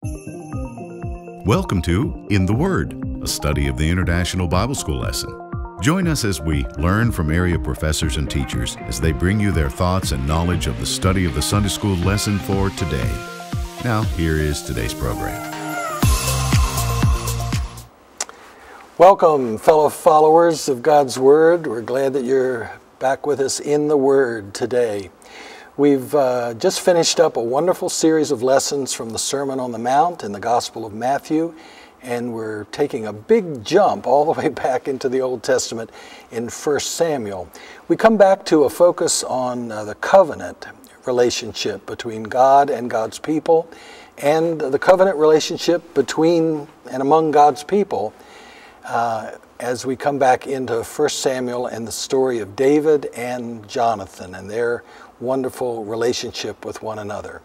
Welcome to In the Word, a study of the International Bible School lesson. Join us as we learn from area professors and teachers as they bring you their thoughts and knowledge of the study of the Sunday School lesson for today. Now, here is today's program. Welcome, fellow followers of God's Word. We're glad that you're back with us in the Word today. We've just finished up a wonderful series of lessons from the Sermon on the Mount in the Gospel of Matthew, and we're taking a big jump all the way back into the Old Testament in 1 Samuel. We come back to a focus on the covenant relationship between God and God's people, and the covenant relationship between and among God's people as we come back into 1 Samuel and the story of David and Jonathan and their wonderful relationship with one another.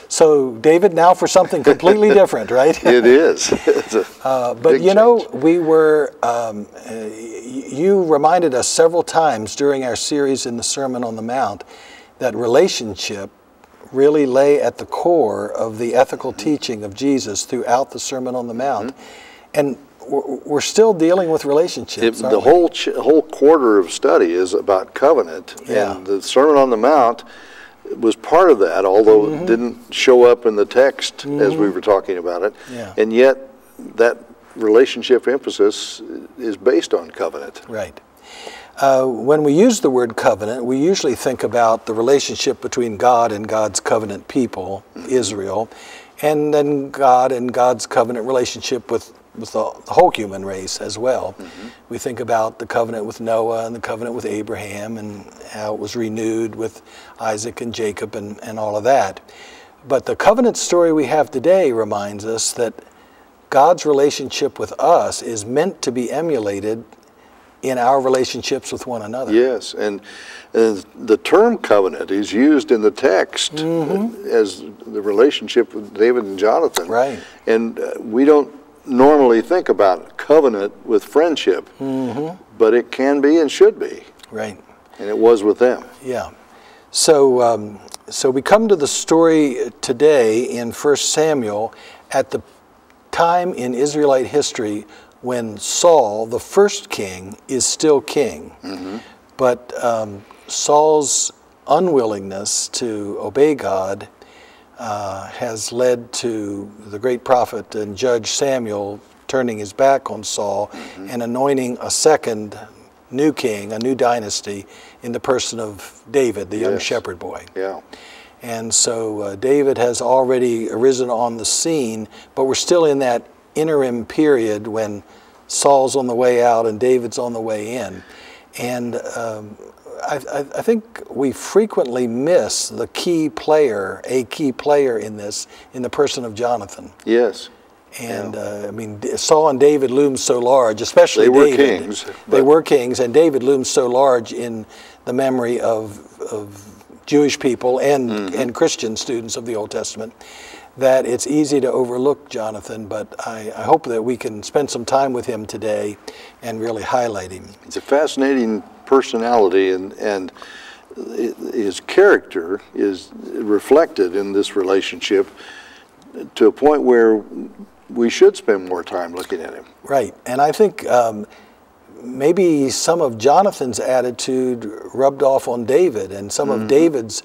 So, David, now for something completely different, right? It is. But you know, we were, you reminded us several times during our series in the Sermon on the Mount that relationship really lay at the core of the ethical teaching of Jesus throughout the Sermon on the Mount. And we're still dealing with relationships. The whole quarter of study is about covenant, and the Sermon on the Mount was part of that, although it didn't show up in the text as we were talking about it. And yet, that relationship emphasis is based on covenant. Right. When we use the word covenant, we usually think about the relationship between God and God's covenant people, Israel, and then God and God's covenant relationship with the whole human race as well. We think about the covenant with Noah and the covenant with Abraham and how it was renewed with Isaac and Jacob and all of that. But the covenant story we have today reminds us that God's relationship with us is meant to be emulated in our relationships with one another. Yes, and the term covenant is used in the text as the relationship with David and Jonathan. Right. And we don't normally think about covenant with friendship, but it can be and should be. Right. And it was with them. Yeah. So, so we come to the story today in 1 Samuel at the time in Israelite history when Saul, the first king, is still king. But Saul's unwillingness to obey God has led to the great prophet and judge Samuel turning his back on Saul and anointing a second new king, a new dynasty, in the person of David, the young shepherd boy. Yeah. And so David has already arisen on the scene, but we're still in that interim period when Saul's on the way out and David's on the way in. And I think we frequently miss the key player, a key player in this, in the person of Jonathan. Yes. And I mean, Saul and David loomed so large, especially David. They were kings. They were kings, and David loomed so large in the memory of Jewish people and Christian students of the Old Testament that it's easy to overlook Jonathan, but I hope that we can spend some time with him today and really highlight him. It's a fascinating personality, and his character is reflected in this relationship to a point where we should spend more time looking at him. Right, and I think maybe some of Jonathan's attitude rubbed off on David, and some of David's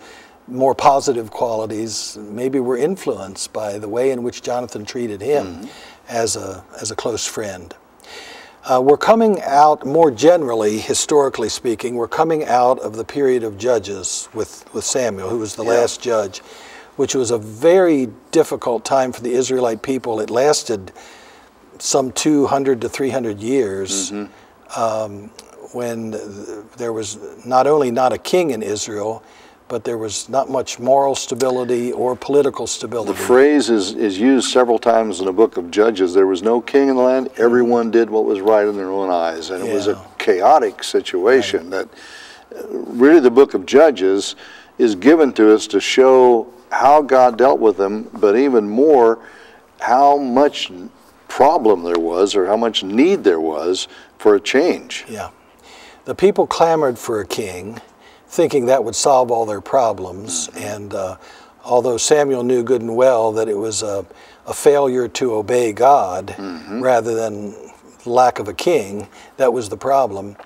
more positive qualities maybe were influenced by the way in which Jonathan treated him as a close friend. We're coming out, more generally, historically speaking, we're coming out of the period of Judges with Samuel, who was the last judge, which was a very difficult time for the Israelite people. It lasted some 200 to 300 years when there was not only not a king in Israel, but there was not much moral stability or political stability. The phrase is used several times in the book of Judges. There was no king in the land. Everyone did what was right in their own eyes. And it was a chaotic situation that really the book of Judges is given to us to show how God dealt with them, but even more, how much problem there was or how much need there was for a change. Yeah. The people clamored for a king, thinking that would solve all their problems, and although Samuel knew good and well that it was a failure to obey God rather than lack of a king, that was the problem.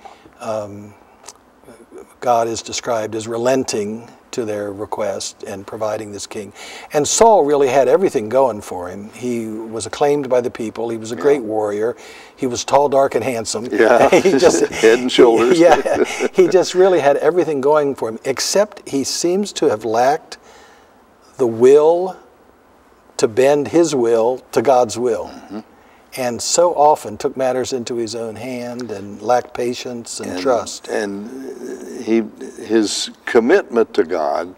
God is described as relenting to their request and providing this king. And Saul really had everything going for him. He was acclaimed by the people. He was a great warrior. He was tall, dark, and handsome. Yeah, he just, head and shoulders. Yeah, he just really had everything going for him, except he seems to have lacked the will to bend his will to God's will. And so often took matters into his own hand and lacked patience and trust. And his commitment to God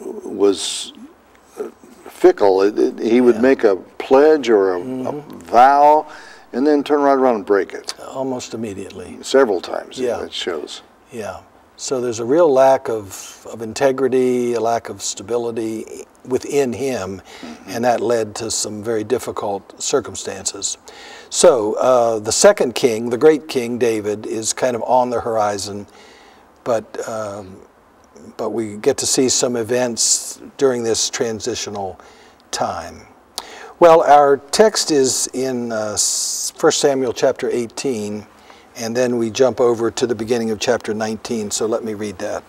was fickle. He would make a pledge or a vow and then turn right around and break it. Almost immediately. Several times, Yeah. that shows. Yeah. So there's a real lack of integrity, a lack of stability within him, and that led to some very difficult circumstances. So the second king, the great King David, is kind of on the horizon, but we get to see some events during this transitional time. Well, our text is in 1 Samuel chapter 18, and then we jump over to the beginning of chapter 19, so let me read that.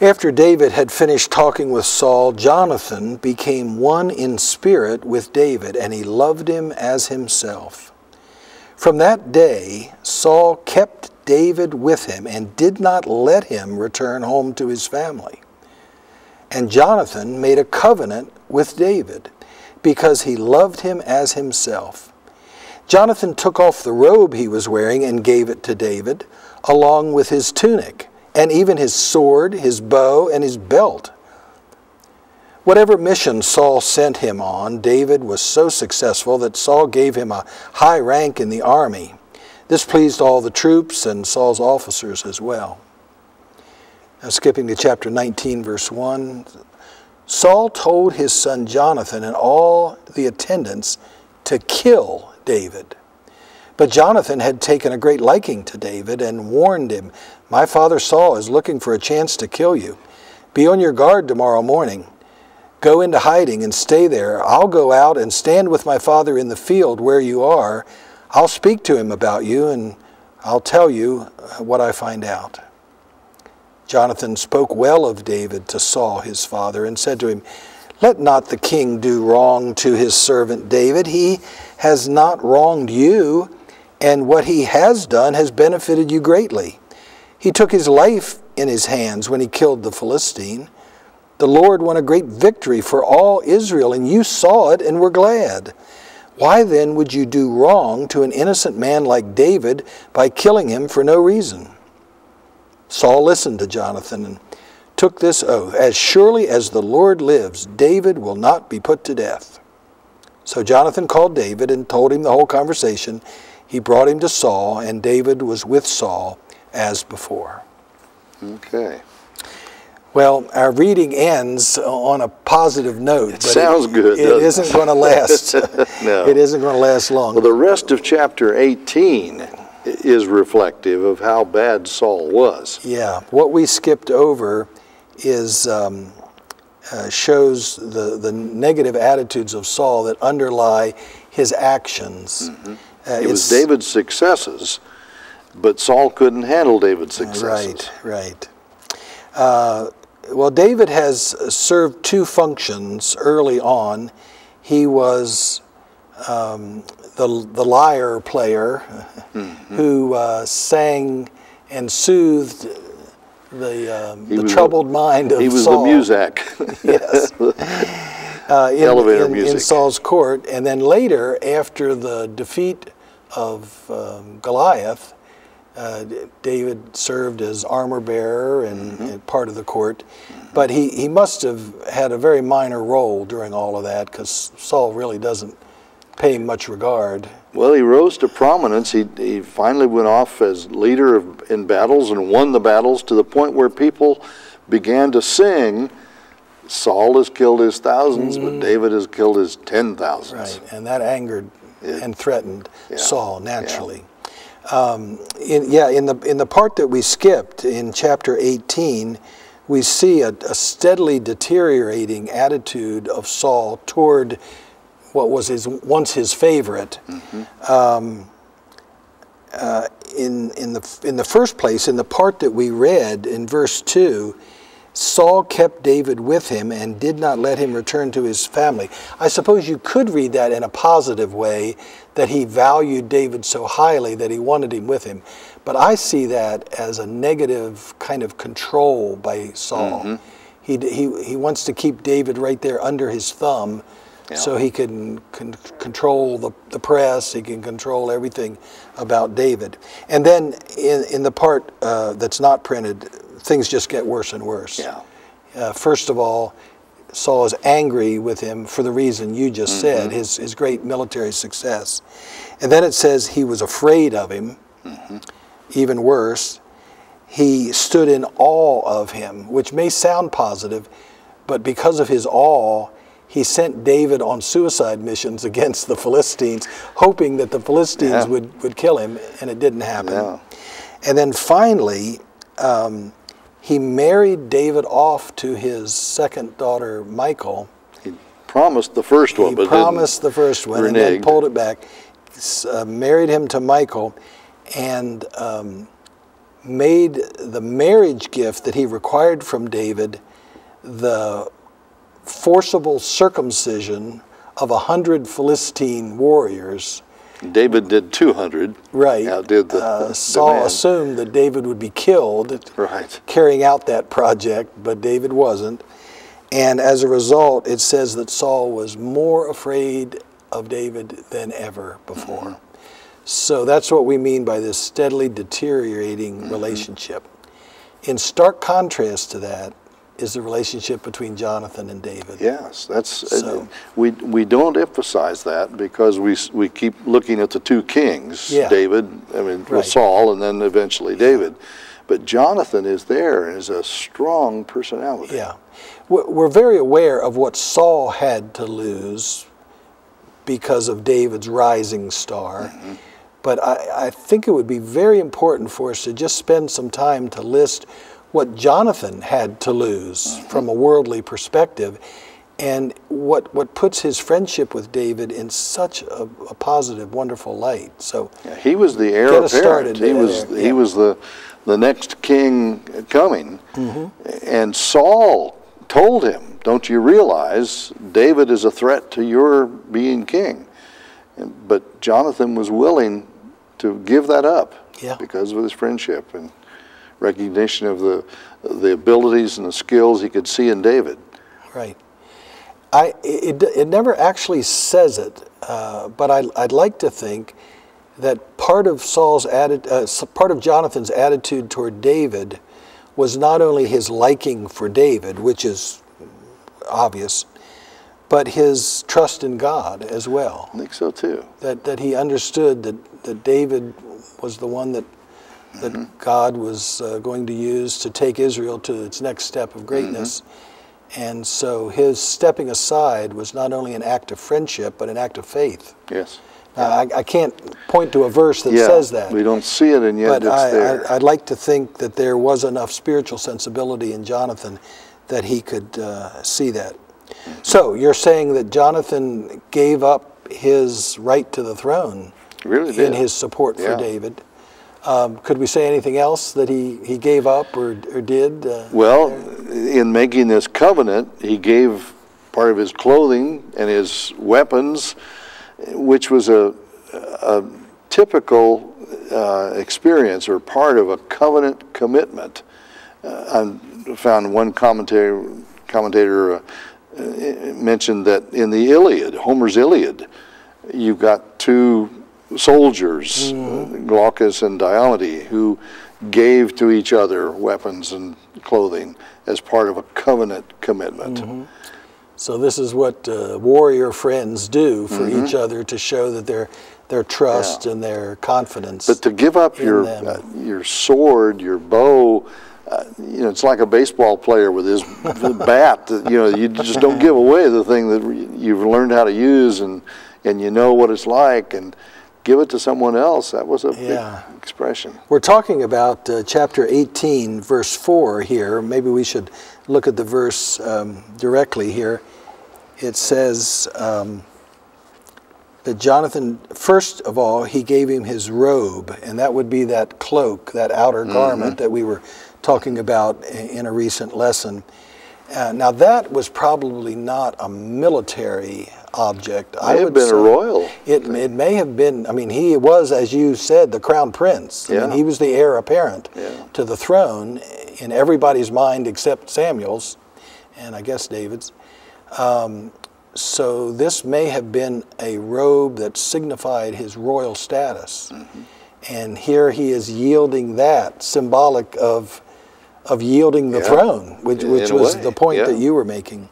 After David had finished talking with Saul, Jonathan became one in spirit with David, and he loved him as himself. From that day, Saul kept David with him and did not let him return home to his family. And Jonathan made a covenant with David because he loved him as himself. Jonathan took off the robe he was wearing and gave it to David, along with his tunic, and even his sword, his bow, and his belt. Whatever mission Saul sent him on, David was so successful that Saul gave him a high rank in the army. This pleased all the troops and Saul's officers as well. Now, skipping to chapter 19, verse 1, Saul told his son Jonathan and all the attendants to kill David. But Jonathan had taken a great liking to David and warned him, "My father Saul is looking for a chance to kill you. Be on your guard tomorrow morning. Go into hiding and stay there. I'll go out and stand with my father in the field where you are. I'll speak to him about you, and I'll tell you what I find out." Jonathan spoke well of David to Saul his father and said to him, "Let not the king do wrong to his servant David. He has not wronged you, and what he has done has benefited you greatly. He took his life in his hands when he killed the Philistine. The Lord won a great victory for all Israel, and you saw it and were glad. Why then would you do wrong to an innocent man like David by killing him for no reason?" Saul listened to Jonathan and took this oath, "As surely as the Lord lives, David will not be put to death." So Jonathan called David and told him the whole conversation. He brought him to Saul, and David was with Saul as before. Okay. Well, our reading ends on a positive note. It sounds good. It isn't going to last. No. It isn't going to last long. Well, the rest of chapter 18 is reflective of how bad Saul was. Yeah, what we skipped over is shows the negative attitudes of Saul that underlie his actions. It was David's successes, but Saul couldn't handle David's successes. Right. Well, David has served two functions early on. He was the lyre player who sang and soothed the troubled mind of Saul. He was the Muzak. Yes. Elevator music. In Saul's court. And then later, after the defeat of Goliath, David served as armor bearer and part of the court. But he must have had a very minor role during all of that, because Saul really doesn't pay him much regard. Well, he rose to prominence. He finally went off as leader in battles and won the battles to the point where people began to sing, "Saul has killed his thousands, but David has killed his 10,000s." Right, and that angered and threatened Saul naturally. Yeah. In the part that we skipped in chapter 18, we see a steadily deteriorating attitude of Saul toward what was once his favorite. In the first place, in the part that we read in verse 2, Saul kept David with him and did not let him return to his family. I suppose you could read that in a positive way, that he valued David so highly that he wanted him with him. But I see that as a negative kind of control by Saul. He wants to keep David right there under his thumb, so he can control the press, he can control everything about David. And then in the part that's not printed, things just get worse and worse. First of all, Saul is angry with him for the reason you just said, his great military success. And then it says he was afraid of him. Even worse, he stood in awe of him, which may sound positive, but because of his awe, he sent David on suicide missions against the Philistines, hoping that the Philistines would kill him, and it didn't happen. And then finally, he married David off to his second daughter, Michal. He promised the first one, but promised the first one and then pulled it back. Married him to Michal, and made the marriage gift that he required from David the forcible circumcision of 100 Philistine warriors. David did 200. Right. Outdid the Saul demand. assumed that David would be killed carrying out that project, but David wasn't. And as a result, it says that Saul was more afraid of David than ever before. So that's what we mean by this steadily deteriorating relationship. In stark contrast to that is the relationship between Jonathan and David. Yes, that's we don't emphasize that because we keep looking at the two kings, David, with Saul, and then eventually David. But Jonathan is there and is a strong personality. Yeah, we're very aware of what Saul had to lose because of David's rising star. But I think it would be very important for us to just spend some time to list what Jonathan had to lose from a worldly perspective, and what puts his friendship with David in such a positive, wonderful light. So he was the heir apparent. He was the next king coming, and Saul told him, "Don't you realize David is a threat to your being king?" But Jonathan was willing to give that up because of his friendship and recognition of the abilities and the skills he could see in David. Right. It never actually says it, but I'd like to think that part of Jonathan's attitude toward David was not only his liking for David, which is obvious, but his trust in God as well. I think so too. That he understood that David was the one that God was going to use to take Israel to its next step of greatness. And so his stepping aside was not only an act of friendship, but an act of faith. Yes. I can't point to a verse that says that. We don't see it, and yet it's there. I'd like to think that there was enough spiritual sensibility in Jonathan that he could see that. So you're saying that Jonathan gave up his right to the throne in his support for David. Could we say anything else that he gave up or did? Well, in making this covenant, he gave part of his clothing and his weapons, which was a typical experience or part of a covenant commitment. I found one commentator mentioned that in the Iliad, Homer's Iliad, you've got two soldiers, Glaucus and Diomede, who gave to each other weapons and clothing as part of a covenant commitment. So this is what warrior friends do for each other to show that their trust and their confidence. But to give up your sword, your bow, it's like a baseball player with his bat. You just don't give away the thing that you've learned how to use and you know what it's like. And give it to someone else, that was a Yeah. big expression. We're talking about chapter 18, verse 4 here. Maybe we should look at the verse directly here. It says that Jonathan, first of all, he gave him his robe, and that would be that cloak, that outer garment that we were talking about in a recent lesson. Now that was probably not a military object. May have been a royal. It may have been. I mean, he was, as you said, the crown prince. I mean, he was the heir apparent to the throne in everybody's mind except Samuel's, and I guess David's. So this may have been a robe that signified his royal status. And here he is yielding that, symbolic of yielding the throne, which was the point that you were making.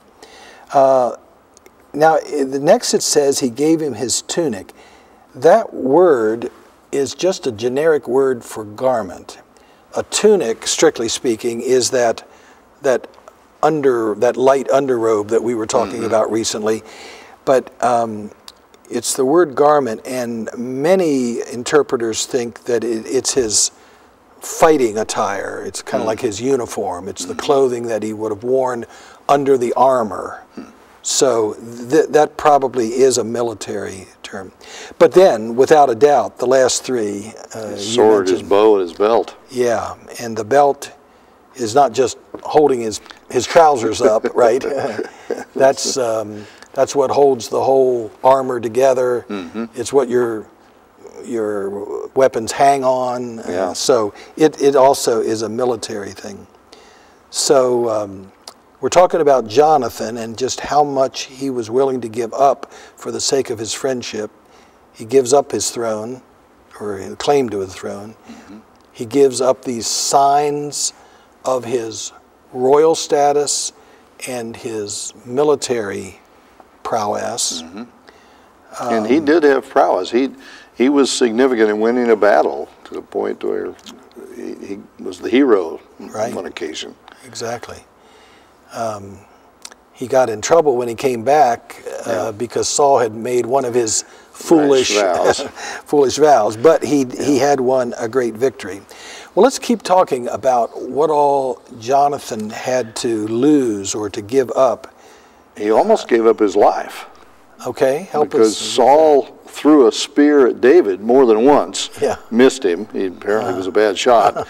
Now, the next it says he gave him his tunic. That word is just a generic word for garment. A tunic, strictly speaking, is that light underrobe that we were talking about recently. But it's the word garment, and many interpreters think that it's his fighting attire. It's kind of like his uniform. It's the clothing that he would have worn under the armor. So that probably is a military term. But then, without a doubt, the last three. His sword, his bow, and his belt. Yeah, and the belt is not just holding his trousers up, right? That's what holds the whole armor together. It's what your weapons hang on. So it also is a military thing. So we're talking about Jonathan and just how much he was willing to give up for the sake of his friendship. He gives up his throne, or his claim to his throne. He gives up these signs of his royal status and his military prowess. And he did have prowess. He was significant in winning a battle to the point where he was the hero on one occasion. Exactly. He got in trouble when he came back because Saul had made one of his foolish vows, but he had won a great victory. Well, let's keep talking about what all Jonathan had to lose or to give up. He almost gave up his life. Okay, help us. Because Saul threw a spear at David more than once, missed him. He apparently was a bad shot.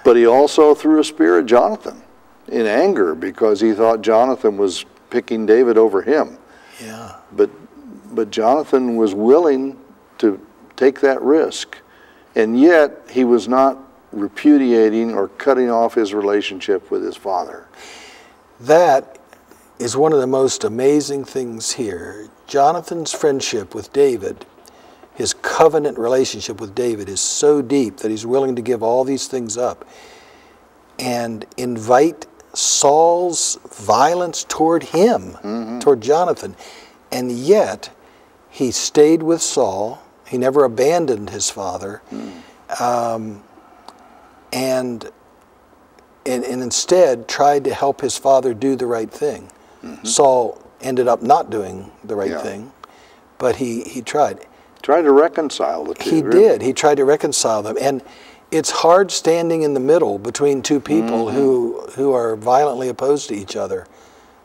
But he also threw a spear at Jonathan in anger because he thought Jonathan was picking David over him. But Jonathan was willing to take that risk, and yet he was not repudiating or cutting off his relationship with his father. That is one of the most amazing things here. Jonathan's friendship with David, his covenant relationship with David, is so deep that he's willing to give all these things up and invite Saul's violence toward him, toward Jonathan. And yet, he stayed with Saul. He never abandoned his father. And instead tried to help his father do the right thing. Saul ended up not doing the right thing, but he tried. Tried to reconcile the two. He did. He tried to reconcile them. And it's hard standing in the middle between two people who are violently opposed to each other.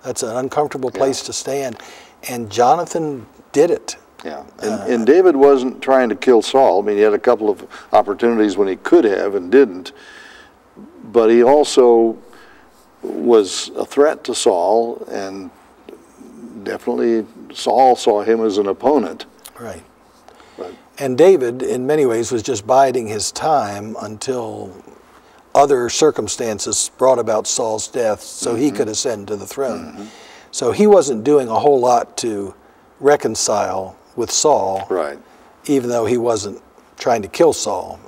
That's an uncomfortable place to stand. And Jonathan did it. And David wasn't trying to kill Saul. I mean, he had a couple of opportunities when he could have and didn't. But he also was a threat to Saul, and definitely Saul saw him as an opponent. Right. And David, in many ways, was just biding his time until other circumstances brought about Saul's death so he could ascend to the throne. So he wasn't doing a whole lot to reconcile with Saul, even though he wasn't trying to kill Saul.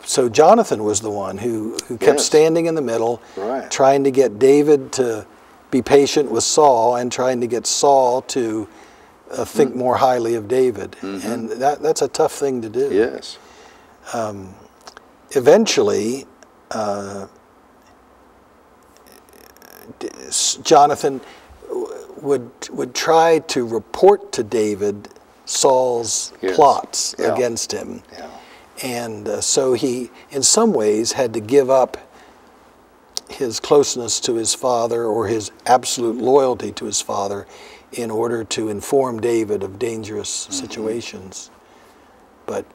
So Jonathan was the one who kept standing in the middle, trying to get David to be patient with Saul and trying to get Saul to think more highly of David. And that's a tough thing to do. Eventually, Jonathan would try to report to David Saul's Yes. plots Yeah. against him. Yeah. And so he, in some ways, had to give up his closeness to his father or his absolute loyalty to his father in order to inform David of dangerous situations. But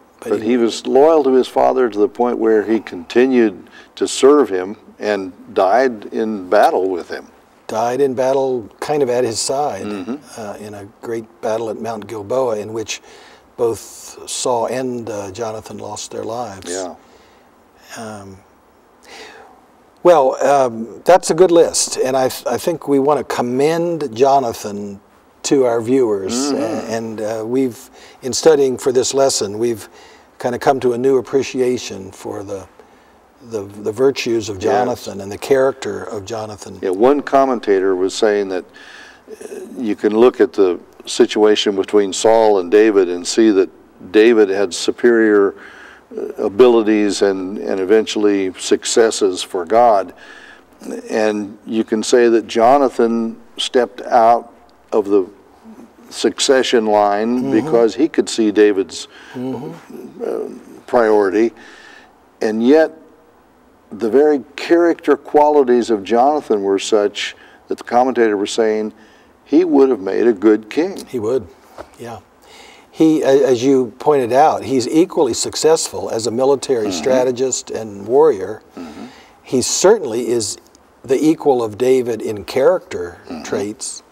he was loyal to his father to the point where he continued to serve him and died in battle with him. died in battle kind of at his side in a great battle at Mount Gilboa in which both Saul and Jonathan lost their lives. Yeah. That's a good list, and I think we want to commend Jonathan to our viewers. And we've, in studying for this lesson, we've kind of come to a new appreciation for the virtues of Jonathan and the character of Jonathan. Yeah, one commentator was saying that you can look at the situation between Saul and David and see that David had superior abilities and eventually successes for God. And you can say that Jonathan stepped out of the succession line because he could see David's priority, and yet the very character qualities of Jonathan were such that the commentator was saying he would have made a good king. He would, yeah. He, as you pointed out, he's equally successful as a military strategist and warrior. He certainly is the equal of David in character traits.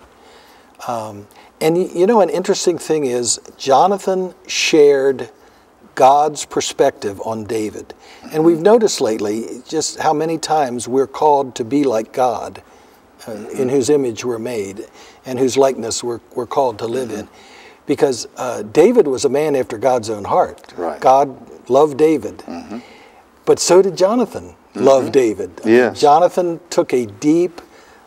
And you know, an interesting thing is Jonathan shared God's perspective on David. And we've noticed lately just how many times we're called to be like God, in whose image we're made and whose likeness we're called to live in. Because David was a man after God's own heart. Right. God loved David. But so did Jonathan love David. Yes. Jonathan took a deep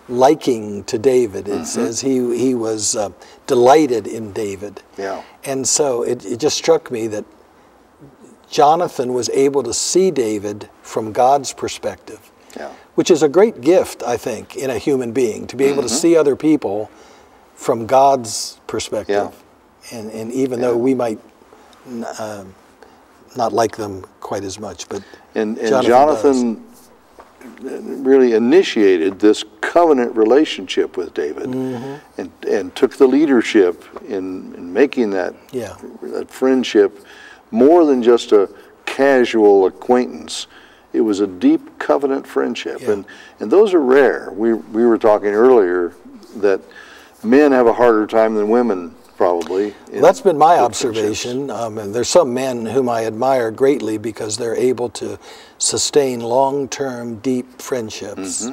liking to David. It says he was delighted in David. Yeah. And so it just struck me that Jonathan was able to see David from God's perspective, which is a great gift, I think, in a human being, to be able to see other people from God's perspective. And even though we might not like them quite as much, but And Jonathan really initiated this covenant relationship with David and took the leadership in making that friendship more than just a casual acquaintance. It was a deep covenant friendship, and those are rare. We were talking earlier that men have a harder time than women, probably. Well, that's been my observation. And there's some men whom I admire greatly because they're able to sustain long-term, deep friendships.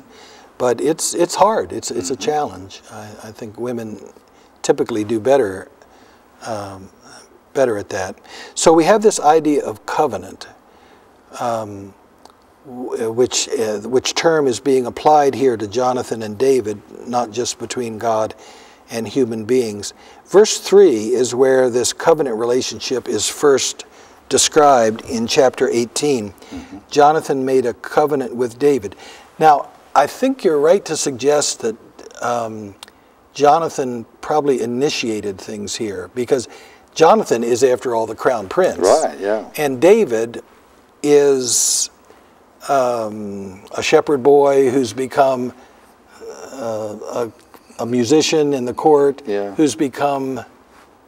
But it's hard. It's a challenge. I think women typically do better at that. So we have this idea of covenant, which term is being applied here to Jonathan and David, not just between God and human beings. Verse 3 is where this covenant relationship is first described in chapter 18. Jonathan made a covenant with David. Now, I think you're right to suggest that Jonathan probably initiated things here, because Jonathan is, after all, the crown prince. Right, yeah. And David is a shepherd boy who's become a musician in the court, who's become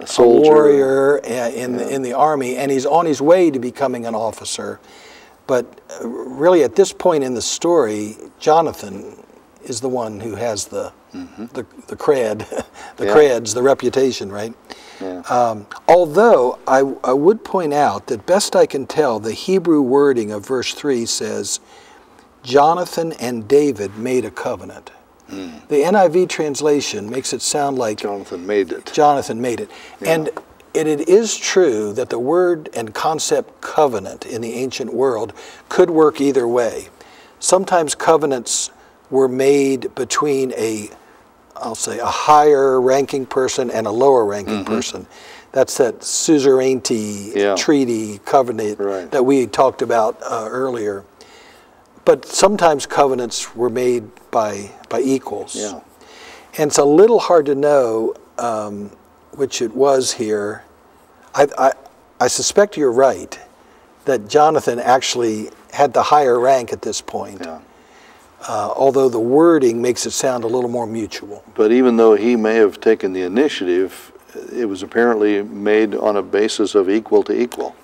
a soldier, warrior in the army, and he's on his way to becoming an officer. But really, at this point in the story, Jonathan is the one who has the cred, creds, the reputation, right? Although I would point out that best I can tell, the Hebrew wording of verse 3 says, Jonathan and David made a covenant. The NIV translation makes it sound like Jonathan made it. Jonathan made it. And it is true that the word and concept covenant in the ancient world could work either way. Sometimes covenants were made between I'll say a higher ranking person and a lower ranking person. That's that suzerainty treaty covenant that we talked about earlier. But sometimes covenants were made by equals. And it's a little hard to know which it was here. I suspect you're right, that Jonathan actually had the higher rank at this point. Yeah. Although the wording makes it sound a little more mutual. But even though he may have taken the initiative, it was apparently made on a basis of equal to equal.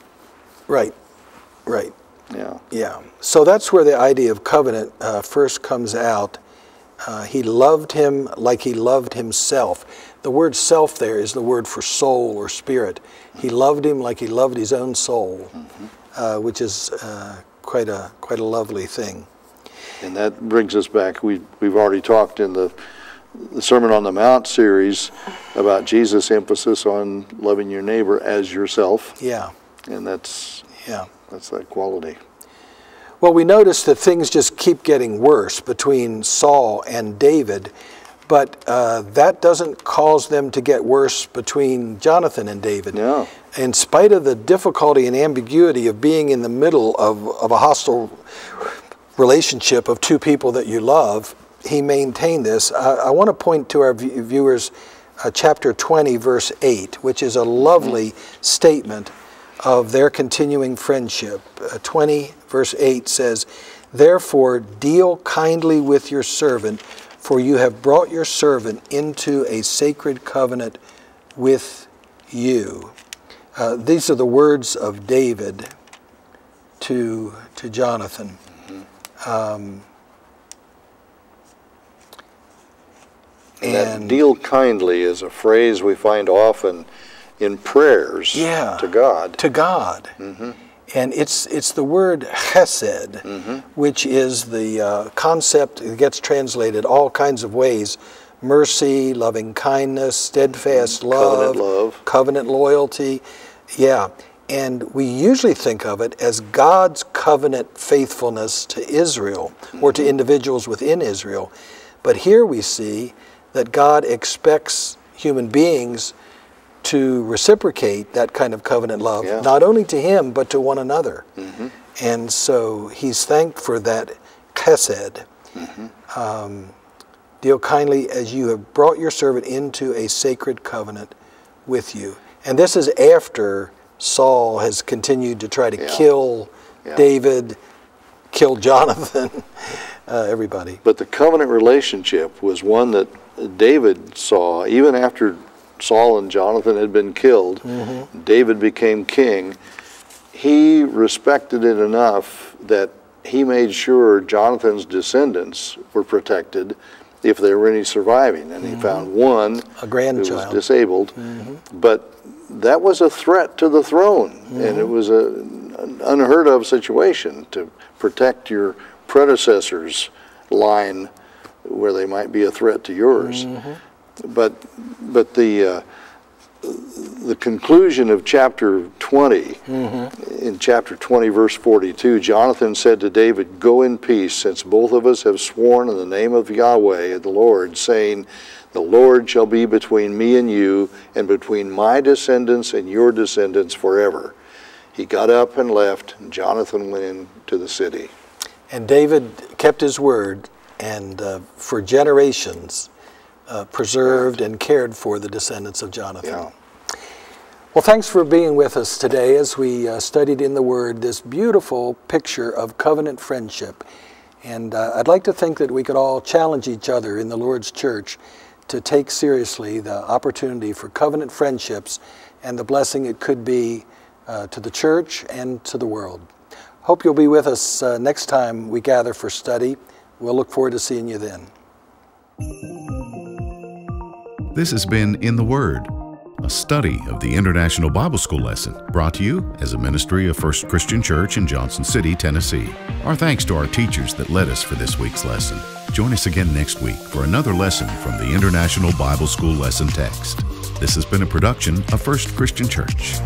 Right, right. Yeah. Yeah. So that's where the idea of covenant first comes out. He loved him like he loved himself. The word self there is the word for soul or spirit. He loved him like he loved his own soul, which is quite a lovely thing. And that brings us back. We've already talked in the Sermon on the Mount series about Jesus' emphasis on loving your neighbor as yourself. Yeah. And that's that quality. Well, we notice that things just keep getting worse between Saul and David, but that doesn't cause them to get worse between Jonathan and David. No. In spite of the difficulty and ambiguity of being in the middle of a hostile relationship of two people that you love, he maintained this. I want to point to our viewers chapter 20, verse 8, which is a lovely statement of their continuing friendship. 20, verse 8 says, "Therefore deal kindly with your servant, for you have brought your servant into a sacred covenant with you." These are the words of David to Jonathan. And that deal kindly is a phrase we find often in prayers to God. To God. And it's the word chesed, which is the concept that gets translated all kinds of ways. Mercy, loving kindness, steadfast love, covenant loyalty. Yeah. And we usually think of it as God's covenant faithfulness to Israel or to individuals within Israel. But here we see that God expects human beings to reciprocate that kind of covenant love, not only to him, but to one another. And so he's thanked for that chesed. Deal kindly as you have brought your servant into a sacred covenant with you. And this is after Saul has continued to try to kill David, kill Jonathan, everybody. But the covenant relationship was one that David saw. Even after Saul and Jonathan had been killed, David became king. He respected it enough that he made sure Jonathan's descendants were protected if there were any surviving. And he found one, a grandchild, who was disabled. But that was a threat to the throne, and it was an unheard of situation to protect your predecessor's line where they might be a threat to yours. But the conclusion of chapter 20, in chapter 20, verse 42, Jonathan said to David, "Go in peace, since both of us have sworn in the name of Yahweh, the Lord, saying, the Lord shall be between me and you, and between my descendants and your descendants forever." He got up and left, and Jonathan went into the city. And David kept his word, and for generations preserved and cared for the descendants of Jonathan. Well, thanks for being with us today as we studied in the Word this beautiful picture of covenant friendship. And I'd like to think that we could all challenge each other in the Lord's church to take seriously the opportunity for covenant friendships and the blessing it could be to the church and to the world. Hope you'll be with us next time we gather for study. We'll look forward to seeing you then. This has been In the Word, a study of the International Bible School lesson brought to you as a ministry of First Christian Church in Johnson City, Tennessee. Our thanks to our teachers that led us for this week's lesson. Join us again next week for another lesson from the International Bible School lesson text. This has been a production of First Christian Church.